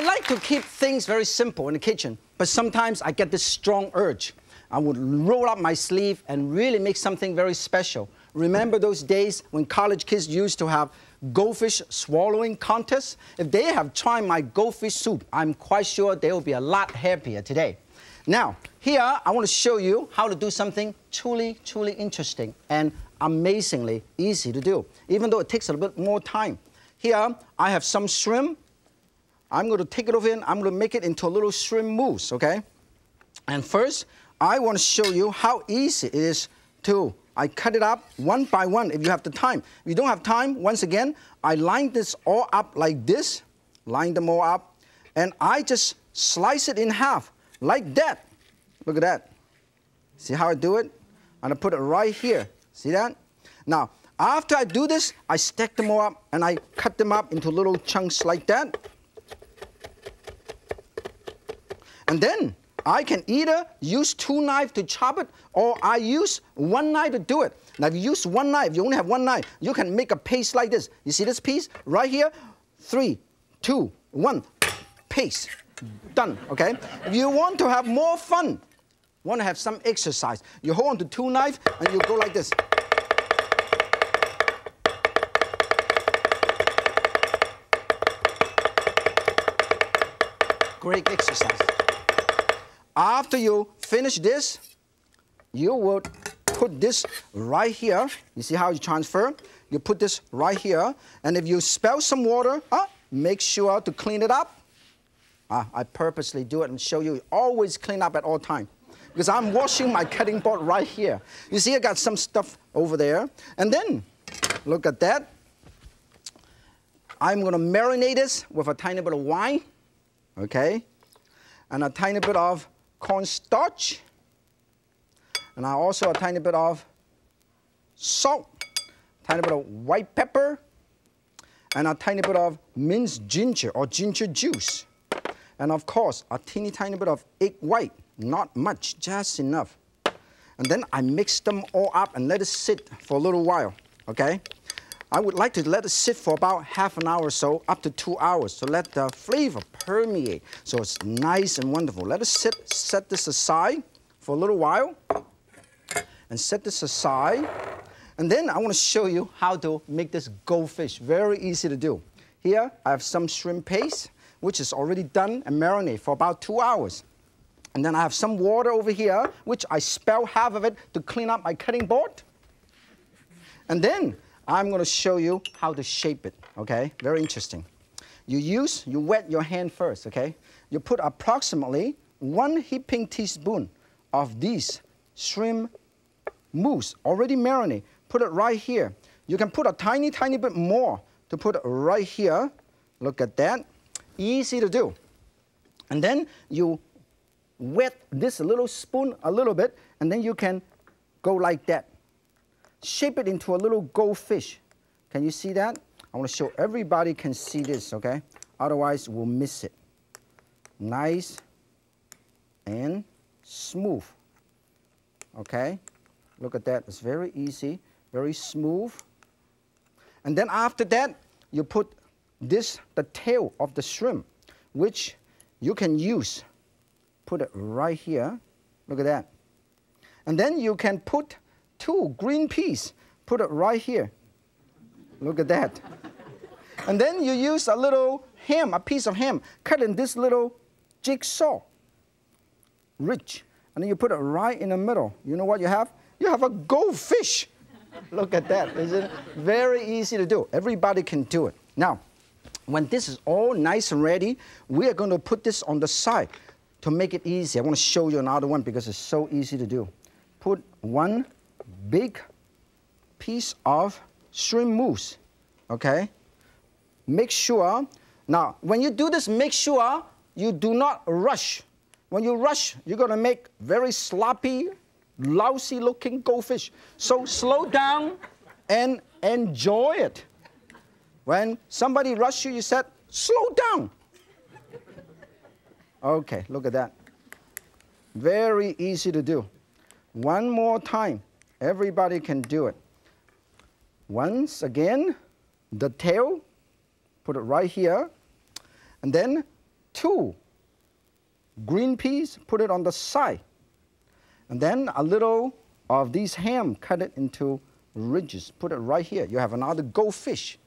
I like to keep things very simple in the kitchen, but sometimes I get this strong urge. I would roll up my sleeve and really make something very special. Remember those days when college kids used to have goldfish swallowing contests? If they have tried my goldfish soup, I'm quite sure they will be a lot happier today. Now, here I want to show you how to do something truly, truly interesting and amazingly easy to do, even though it takes a little bit more time. Here, I have some shrimp. I'm going to take it over here and I'm going to make it into a little shrimp mousse, okay? And first, I want to show you how easy it is to, I cut it up one by one if you have the time. If you don't have time, once again, I line this all up like this, line them all up, and I just slice it in half, like that. Look at that. See how I do it? I'm going to put it right here. See that? Now, after I do this, I stack them all up and I cut them up into little chunks like that. And then I can either use 2 knives to chop it, or I use 1 knife to do it. Now, if you use 1 knife, you only have 1 knife, you can make a paste like this. You see this piece right here? 3, 2, 1, paste. Done, okay? If you want to have more fun, want to have some exercise, you hold on to 2 knives and you go like this. Great exercise. After you finish this, you would put this right here. You see how you transfer? You put this right here. And if you spill some water, make sure to clean it up. I purposely do it and show you. Always clean up at all times. Because I'm washing my cutting board right here. You see I got some stuff over there. And then, look at that. I'm going to marinate this with a tiny bit of wine. Okay? And a tiny bit of cornstarch. And also a tiny bit of salt. Tiny bit of white pepper. And a tiny bit of minced ginger or ginger juice. And of course, a teeny tiny bit of egg white. Not much, just enough. And then I mix them all up and let it sit for a little while, okay? I would like to let it sit for about half an hour or so, up to 2 hours, to let the flavor permeate so it's nice and wonderful. Let it sit, set this aside for a little while, and set this aside. And then I want to show you how to make this goldfish. Very easy to do. Here, I have some shrimp paste, which is already done and marinated for about 2 hours. And then I have some water over here, which I spill half of it to clean up my cutting board. And then I'm going to show you how to shape it, okay? Very interesting. You wet your hand first, okay? You put approximately 1 heaping teaspoon of these shrimp mousse, already marinated. Put it right here. You can put a tiny, tiny bit more to put it right here. Look at that. Easy to do. And then you wet this little spoon a little bit, and then you can go like that. Shape it into a little goldfish. Can you see that? I want to show everybody can see this, okay? Otherwise, we'll miss it. Nice and smooth, okay? Look at that. It's very easy, very smooth. And then after that, you put this, the tail of the shrimp, which you can use. Put it right here. Look at that. And then you can put 2 green peas. Put it right here. Look at that. And then you use a little ham, a piece of ham, cut in this little jigsaw. Rich. And then you put it right in the middle. You know what you have? You have a goldfish. Look at that. Isn't it very easy to do? Everybody can do it. Now, when this is all nice and ready, we are going to put this on the side. To make it easy, I want to show you another one because it's so easy to do. Put 1 big piece of shrimp mousse, okay? Make sure, now, when you do this, make sure you do not rush. When you rush, you're going to make very sloppy, lousy-looking goldfish. So slow down and enjoy it. When somebody rushes you, you said, slow down. Okay, look at that. Very easy to do. One more time. Everybody can do it. Once again, the tail, put it right here. And then 2 green peas, put it on the side. And then a little of these ham, cut it into ridges, put it right here. You have another goldfish.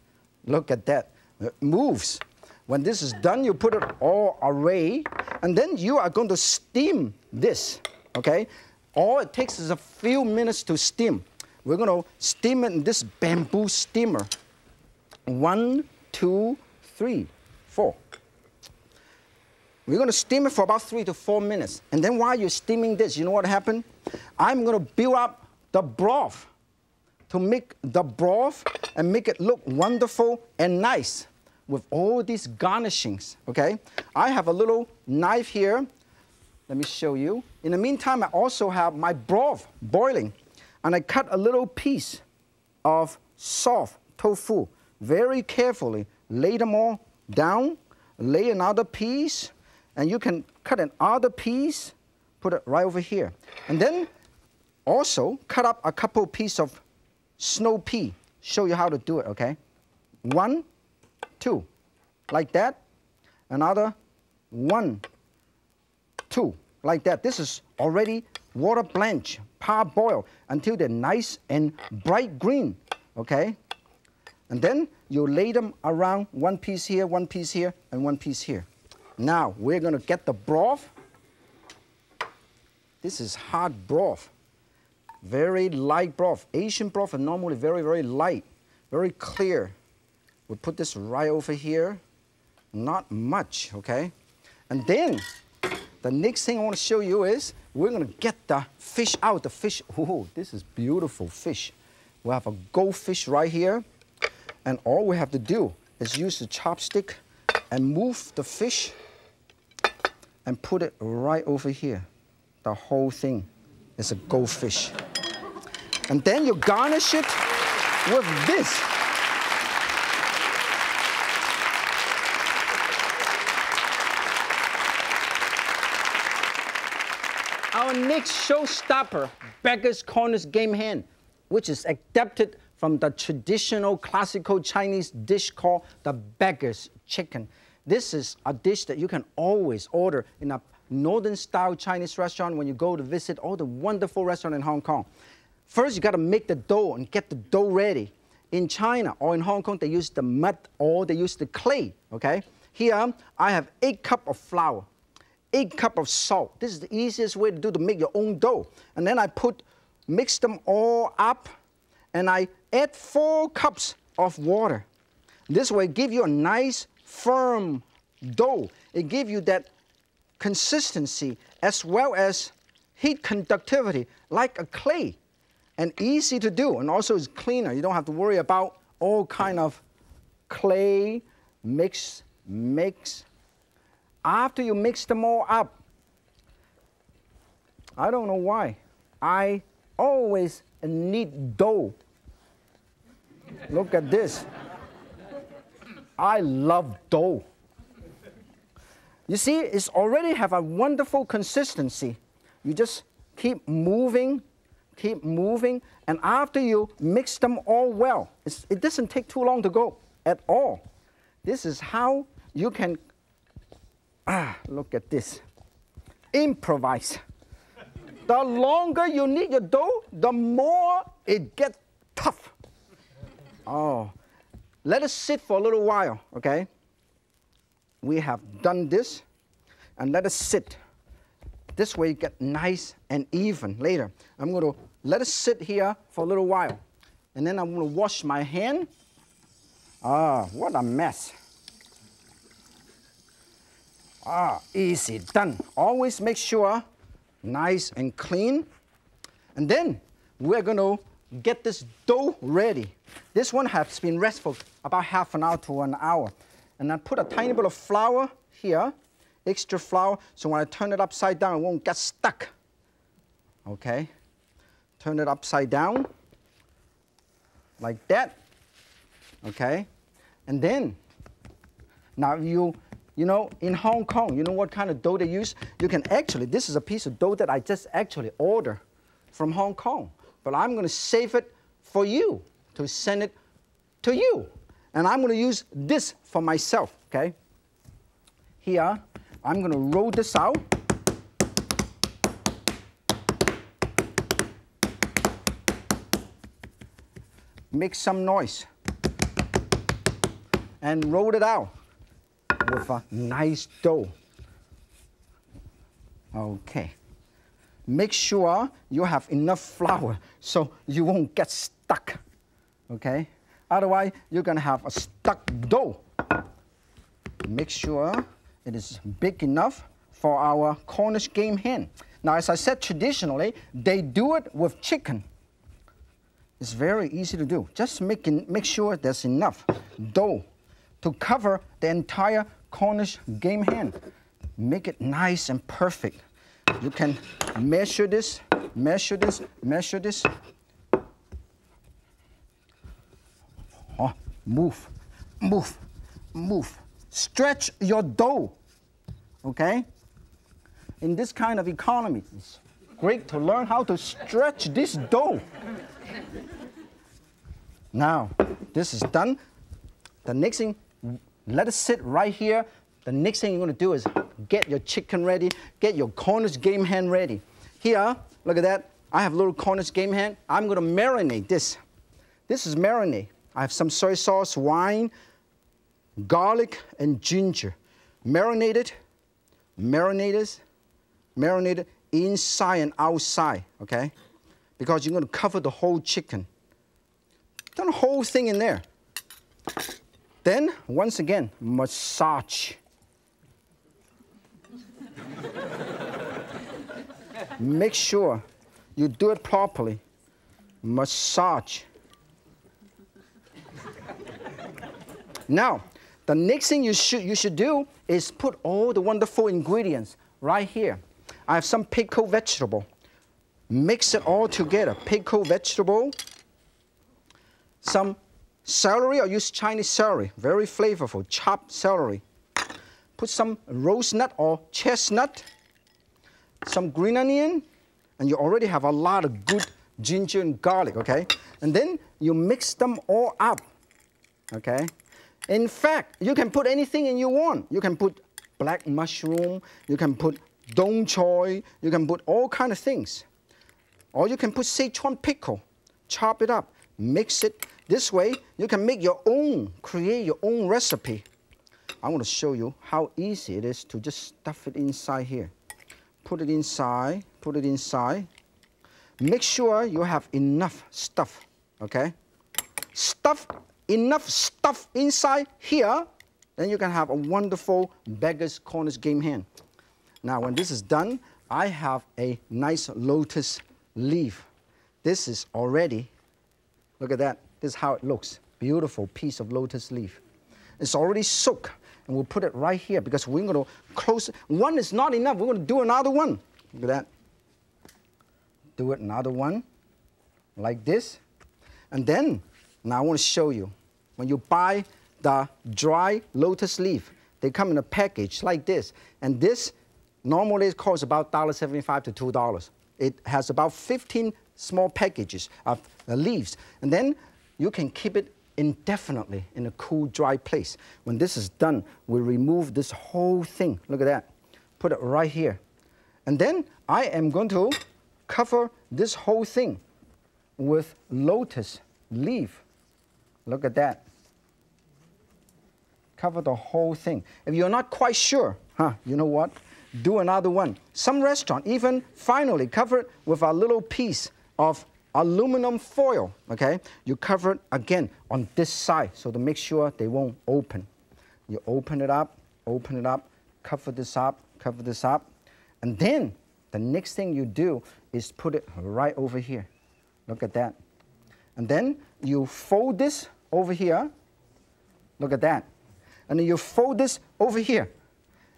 Look at that, it moves. When this is done, you put it all away, and then you are going to steam this, okay? All it takes is a few minutes to steam. We're going to steam it in this bamboo steamer. 1, 2, 3, 4. We're going to steam it for about 3 to 4 minutes. And then while you're steaming this, you know what happened? I'm going to build up the broth to make the broth and make it look wonderful and nice with all these garnishings, okay? I have a little knife here. Let me show you. In the meantime, I also have my broth boiling. And I cut a little piece of soft tofu. Very carefully, lay them all down, lay another piece, and you can cut another piece, put it right over here. And then also cut up a couple pieces of snow pea. Show you how to do it, okay? 1, 2, like that. Another 1, 2, like that. This is already water blanch, parboil until they're nice and bright green, okay? And then you lay them around, 1 piece here, 1 piece here, and 1 piece here. Now we're gonna get the broth. This is hard broth, very light broth. Asian broth are normally very, very light, very clear. We'll put this right over here, not much, okay? And then the next thing I want to show you is we're going to get the fish out. The fish, oh, this is beautiful fish. We have a goldfish right here. And all we have to do is use the chopstick and move the fish and put it right over here. The whole thing is a goldfish. And then you garnish it with this. Our next showstopper, Beggar's Cornish game hen, which is adapted from the traditional classical Chinese dish called the Beggar's chicken. This is a dish that you can always order in a northern-style Chinese restaurant when you go to visit all the wonderful restaurants in Hong Kong. First, you got to make the dough and get the dough ready. In China or in Hong Kong, they use the mud or they use the clay, okay? Here, I have 8 cups of flour. 8 cups of salt. This is the easiest way to do to make your own dough. And then I mix them all up, and I add 4 cups of water. This way, give you a nice, firm dough. It gives you that consistency as well as heat conductivity, like a clay, and easy to do. And also, it's cleaner. You don't have to worry about all kind of clay mix. After you mix them all up, I don't know why, I always need dough. Look at this. I love dough. You see, it's already have a wonderful consistency. You just keep moving, and after you mix them all well, it doesn't take too long to go at all. This is how you can look at this. Improvise. The longer you knead your dough, the more it gets tough. Oh, let it sit for a little while, okay? We have done this, and let it sit. This way you get nice and even later. I'm going to let it sit here for a little while. And then I'm going to wash my hand. What a mess. Easy, done. Always make sure nice and clean. And then we're going to get this dough ready. This one has been restful about half an hour to an hour. And I put a tiny bit of flour here, extra flour, so when I turn it upside down, it won't get stuck. Okay? Turn it upside down, like that. Okay? And then, now you know, in Hong Kong, you know what kind of dough they use? You can actually, this is a piece of dough that I just actually ordered from Hong Kong. But I'm going to save it for you, to send it to you. And I'm going to use this for myself, okay? Here, I'm going to roll this out. Make some noise. And roll it out with a nice dough. Okay. Make sure you have enough flour so you won't get stuck. Okay? Otherwise, you're going to have a stuck dough. Make sure it is big enough for our Cornish game hen. Now, as I said, traditionally, they do it with chicken. It's very easy to do. Just make sure there's enough dough to cover the entire Cornish game hen. Make it nice and perfect. You can measure this, measure this, measure this. Oh, move, move, move. Stretch your dough, okay? In this kind of economy, it's great to learn how to stretch this dough. Now, this is done. The next thing, let it sit right here. The next thing you're going to do is get your chicken ready, get your Cornish game hen ready. Here, look at that. I have a little Cornish game hen. I'm going to marinate this. This is marinade. I have some soy sauce, wine, garlic, and ginger. Marinated inside and outside, okay? Because you're going to cover the whole chicken. Done the whole thing in there. Then, once again, massage. Make sure you do it properly. Massage. Now, the next thing you should do is put all the wonderful ingredients right here. I have some pickled vegetable. Mix it all together. Pickled vegetable. Some celery, I use Chinese celery. Very flavorful. Chopped celery. Put some rose nut or chestnut. Some green onion. And you already have a lot of good ginger and garlic, okay? And then you mix them all up, okay? In fact, you can put anything in you want. You can put black mushroom, you can put dong choy, you can put all kind of things. Or you can put Sichuan pickle, chop it up, mix it. This way, you can make your own, create your own recipe. I want to show you how easy it is to just stuff it inside here. Put it inside, put it inside. Make sure you have enough stuff, okay? Enough stuff inside here, then you can have a wonderful Beggar's Cornish game hen. Now, when this is done, I have a nice lotus leaf. This is already, look at that. This is how it looks. Beautiful piece of lotus leaf. It's already soaked, and we'll put it right here because we're going to close it. One is not enough. We're going to do another one. Look at that. Do it another one, like this. And then, now I want to show you. When you buy the dry lotus leaf, they come in a package like this. And this normally it costs about $1.75 to $2. It has about 15 small packages of leaves. And then you can keep it indefinitely in a cool, dry place. When this is done, we remove this whole thing. Look at that. Put it right here. And then I am going to cover this whole thing with lotus leaf. Look at that. Cover the whole thing. If you're not quite sure, you know what? Do another one. Some restaurant even finally cover it with a little piece of aluminum foil, okay? You cover it again on this side so to make sure they won't open. You open it up, cover this up, and then the next thing you do is put it right over here. Look at that. And then you fold this over here. Look at that. And then you fold this over here.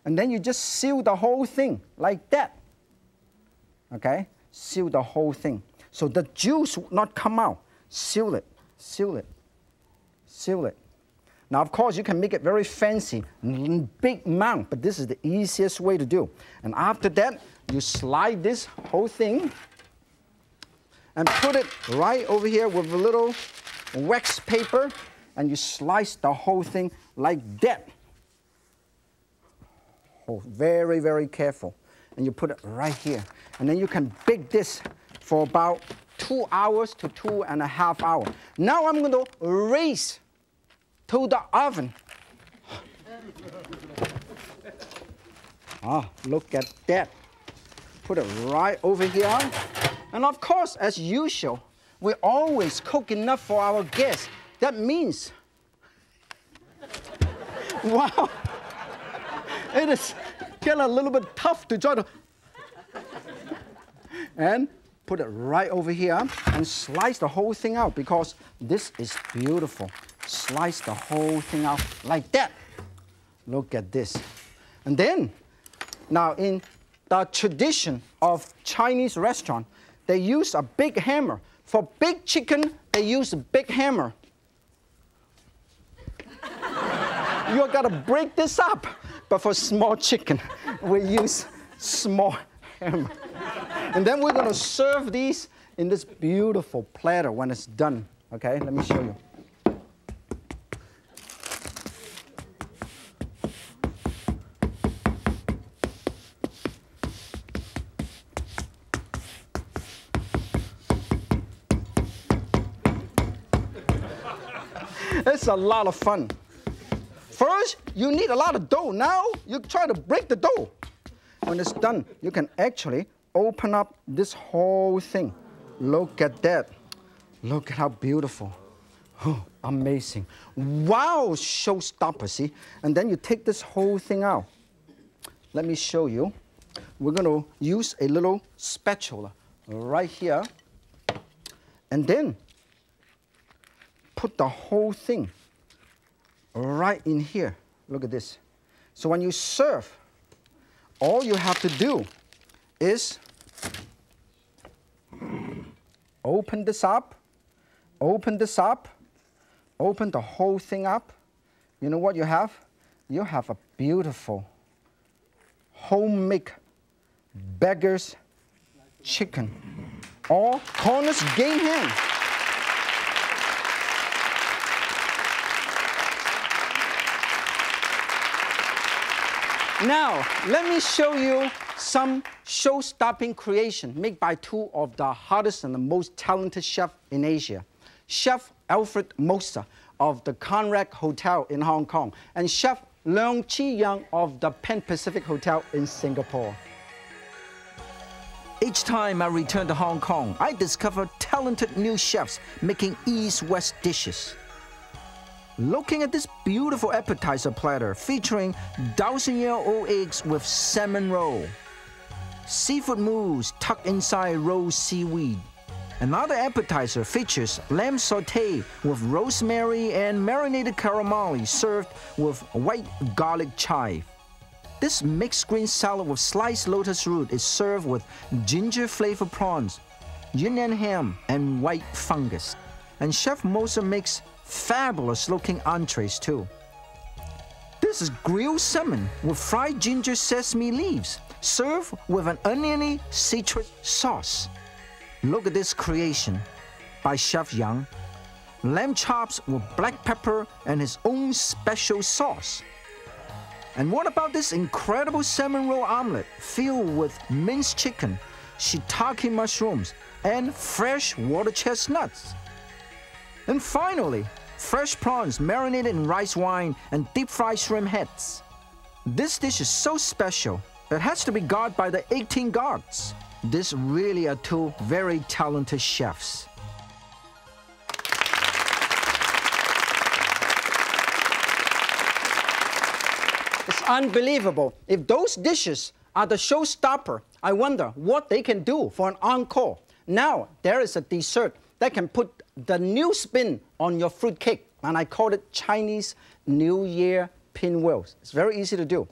And then you just seal the whole thing like that. Okay? Seal the whole thing. So the juice will not come out. Seal it, seal it, seal it. Now, of course, you can make it very fancy, big amount, but this is the easiest way to do. And after that, you slide this whole thing and put it right over here with a little wax paper, and you slice the whole thing like that. Oh, very, very careful. And you put it right here. And then you can bake this for about 2 hours to 2.5 hours. Now I'm going to race to the oven. Ah, look at that. Put it right over here. And of course, as usual, we always cook enough for our guests. That means, wow, it is getting a little bit tough to try to, and put it right over here and slice the whole thing out because this is beautiful. Slice the whole thing out like that. Look at this. And then, now in the tradition of Chinese restaurant, they use a big hammer. For big chicken, they use a big hammer. You gotta break this up. But for small chicken, we use small hammer. And then we're gonna serve these in this beautiful platter when it's done. Okay, let me show you. It's a lot of fun. First, you need a lot of dough. Now, you try to break the dough. When it's done, you can actually open up this whole thing. Look at that. Look at how beautiful. Oh, amazing. Wow, showstopper, see? And then you take this whole thing out. Let me show you. We're going to use a little spatula right here. And then put the whole thing right in here. Look at this. So when you serve, all you have to do is open this up, open this up, open the whole thing up. You know what you have? You have a beautiful homemade Beggar's chicken or Cornish game hen. Now, let me show you some show-stopping creation made by two of the hottest and the most talented chefs in Asia. Chef Alfred Mossa of the Conrad Hotel in Hong Kong and Chef Chiyung of the Pan Pacific Hotel in Singapore. Each time I return to Hong Kong, I discover talented new chefs making East-West dishes. Looking at this beautiful appetizer platter featuring 1,000-year-old eggs with salmon roe, seafood mousse tucked inside roast seaweed. Another appetizer features lamb sauté with rosemary and marinated caramel served with white garlic chive. This mixed green salad with sliced lotus root is served with ginger-flavored prawns, Yunnan ham, and white fungus. And Chef Mossa makes fabulous-looking entrees too. This is grilled salmon with fried ginger sesame leaves, served with an oniony citrus sauce. Look at this creation by Chef Yang. Lamb chops with black pepper and his own special sauce. And what about this incredible salmon roll omelet filled with minced chicken, shiitake mushrooms, and fresh water chestnuts? And finally, fresh prawns marinated in rice wine and deep-fried shrimp heads. This dish is so special, it has to be guarded by the 18 guards. These really are two very talented chefs. It's unbelievable. If those dishes are the showstopper, I wonder what they can do for an encore. Now, there is a dessert that can put the new spin on your fruit cake, and I call it Chinese New Year pinwheels. It's very easy to do.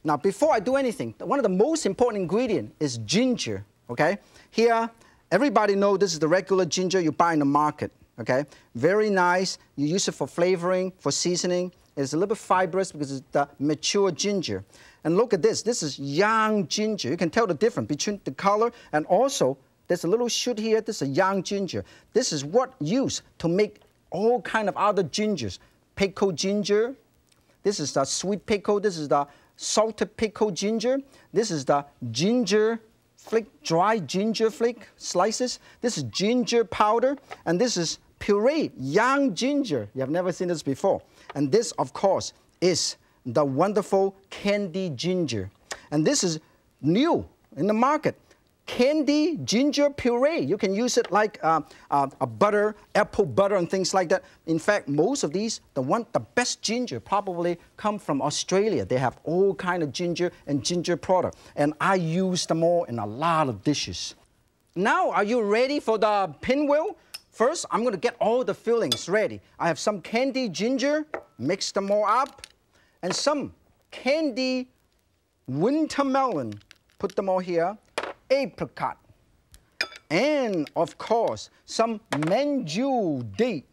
Now, before I do anything, one of the most important ingredients is ginger, okay? Here, everybody knows this is the regular ginger you buy in the market, okay? Very nice. You use it for flavoring, for seasoning. It's a little bit fibrous because it's the mature ginger. And look at this. This is young ginger. You can tell the difference between the color and also there's a little shoot here. This is a young ginger. This is what used to make all kind of other gingers. Pickled ginger. This is the sweet pickle. This is the salted pickled ginger. This is the ginger flake, dry ginger flake slices. This is ginger powder, and this is puree, young ginger. You have never seen this before. And this, of course, is the wonderful candy ginger. And this is new in the market. Candy ginger puree. You can use it like a butter, apple butter and things like that. In fact, most of these, the best ginger probably come from Australia. They have all kind of ginger and ginger product. And I use them all in a lot of dishes. Now, are you ready for the pinwheel? First, I'm going to get all the fillings ready. I have some candy ginger, mix them all up, and some candy winter melon, put them all here. Apricot, and of course some manju date.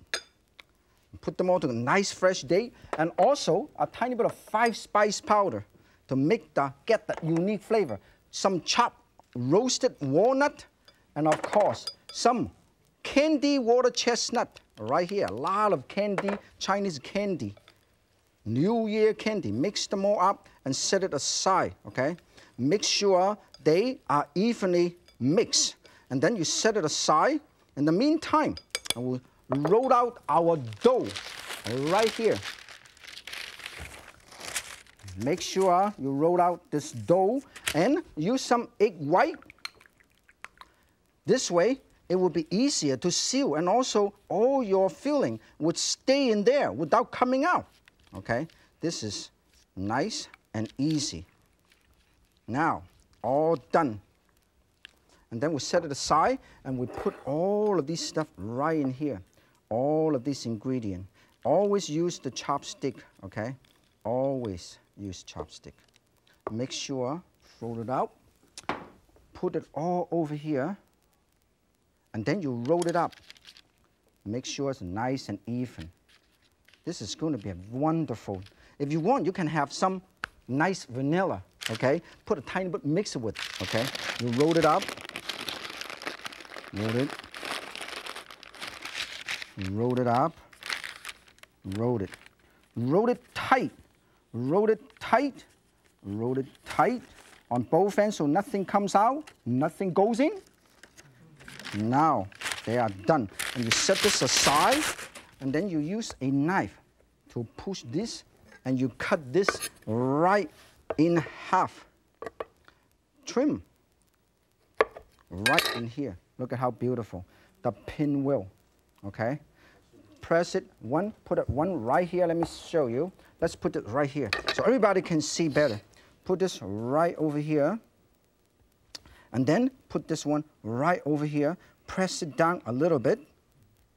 Put them all to a nice fresh date, and also a tiny bit of 5-spice powder to get that unique flavor. Some chopped roasted walnut, and of course some candy water chestnut right here. A lot of candy, Chinese candy, New Year candy. Mix them all up and set it aside. Okay, make sure they are evenly mixed. And then you set it aside. In the meantime, I will roll out our dough right here. Make sure you roll out this dough and use some egg white. This way, it will be easier to seal, and also all your filling would stay in there without coming out. Okay, this is nice and easy. Now, all done. And then we set it aside and we put all of this stuff right in here. All of this ingredient. Always use the chopstick, okay? Always use chopstick. Make sure, fold it out, put it all over here, and then you roll it up. Make sure it's nice and even. This is going to be wonderful. If you want, you can have some nice vanilla. Okay, put a tiny bit, mix it with, okay? You roll it up, roll it up, roll it. Roll it tight, roll it tight, roll it tight on both ends so nothing comes out, nothing goes in. Now, they are done. And you set this aside, and then you use a knife to push this, and you cut this right in half. Trim right in here. Look at how beautiful. The pinwheel, okay? Press it one, put it one right here. Let me show you. Let's put it right here so everybody can see better. Put this right over here. And then put this one right over here. Press it down a little bit,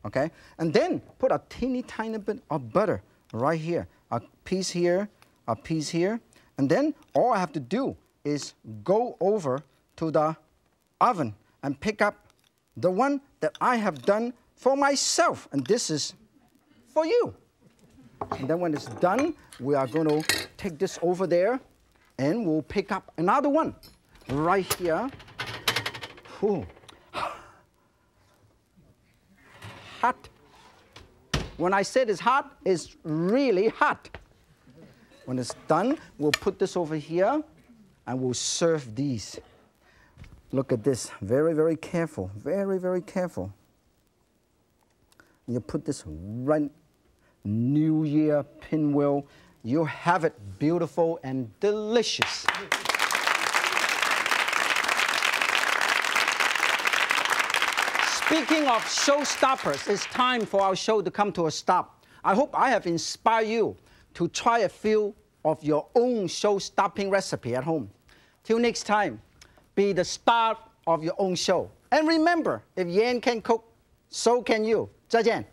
okay? And then put a teeny tiny bit of butter right here. A piece here, a piece here. And then all I have to do is go over to the oven and pick up the one that I have done for myself. And this is for you. And then when it's done, we are going to take this over there and we'll pick up another one right here. Ooh. Hot. When I said it's hot, it's really hot. When it's done, we'll put this over here and we'll serve these. Look at this. Very, very careful. Very, very careful. You put this right, New Year pinwheel. You have it beautiful and delicious. Speaking of showstoppers, it's time for our show to come to a stop. I hope I have inspired you to try a few of your own show-stopping recipe at home. Till next time, be the star of your own show. And remember, if Yan can cook, so can you. 再见。